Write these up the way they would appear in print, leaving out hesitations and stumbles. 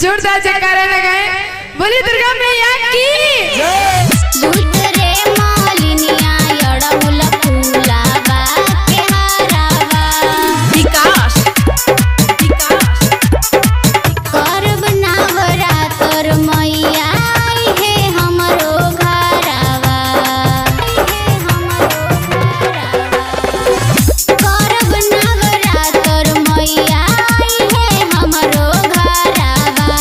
जोरदार जयकारा लगाए। बोली दुर्गा मैया की दूध रे मालिनिया अड़हुल फूलावा के हारावा विकास करब नवरात्र मैया आई है हमरो घरवा करब नवरात्र मैया आई है हमरो घरवा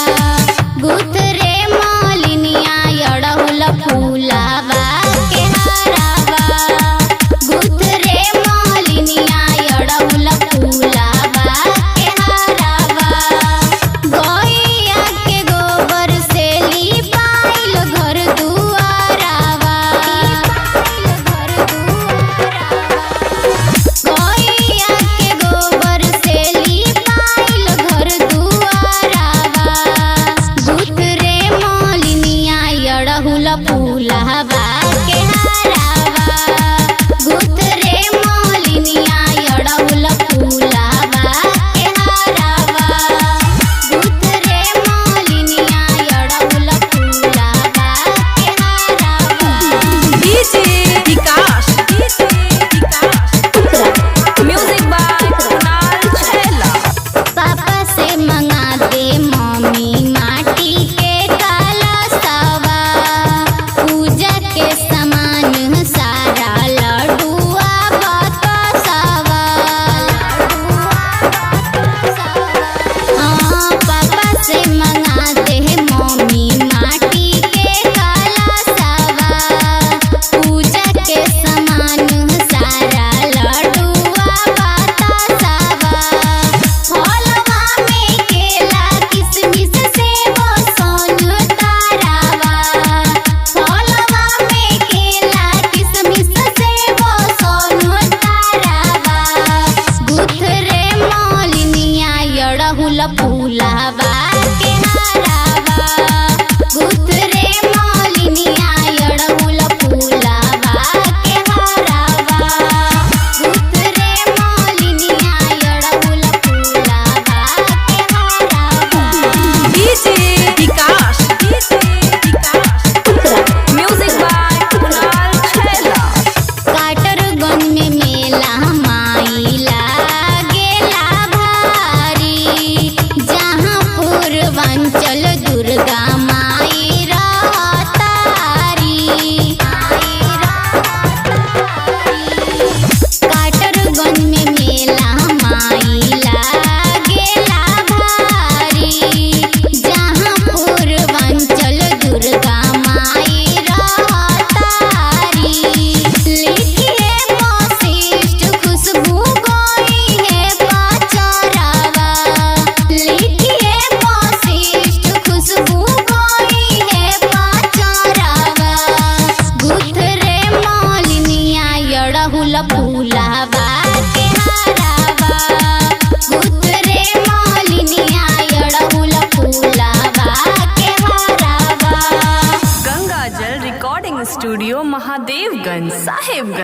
गुथ रे मालिनिया अड़हुल फूलावा के हारावा गुथ रे मालिनिया अड़हुल फूलावा के हारावा गैया के गोबर से लिपाइल घर दुआरावा गैया के गोबर से लिपाइल घर दुआरावा गुथ रे मालिनिया अड़हुल फूलावा के हारावा गुथ रे मालिनिया अड़हुल फूलावा के हारावा गुथ रे मालिनिया अड़हुल फूलावा के हारावा DJ Vikas music by Kunal Chhaila. पापा से मंगा दे मम्मी माटी के कलशवा पूजा के सामान सारा लड्डुआ बतासवा हाँ पापा से मंगा दे मम्मी माटी के कलशवा पूजा के सामान सारा लड्डुआ बतासवा फलवा में केला किशमिश सेब संतरावा फलवा में केला किशमिश सेब संतरावा गुथ रे मालिनिया अड़हुल फूलावा के हारावा गुथ रे मालिनिया अड़हुल फूलावा के हारावा गुथ रे मालिनिया अड़हुल फूलावा के हारावा DJ Vikas music by Kunal Chhaila. Katarganj में मेला माई लागेला भारी जहाँ पूर्वांचल दुर्गा माई रहतारी काटरगंज में मेला माई लागेला भारी जहाँ पूर्वांचल दुर्गा माई रहतारी लिखिए वशिष्ठ खुशबू गोई है पचरावा लिखिए वशिष्ठ खुशबू गोई है पचरावा गुथ रे मालिनिया अड़हुल फूलावा के हारावा गुथ रे मालिनिया अड़हुल फूलावा के हारावा गंगा जल रिकॉर्डिंग स्टूडियो महादेवगंज साहेबगंज।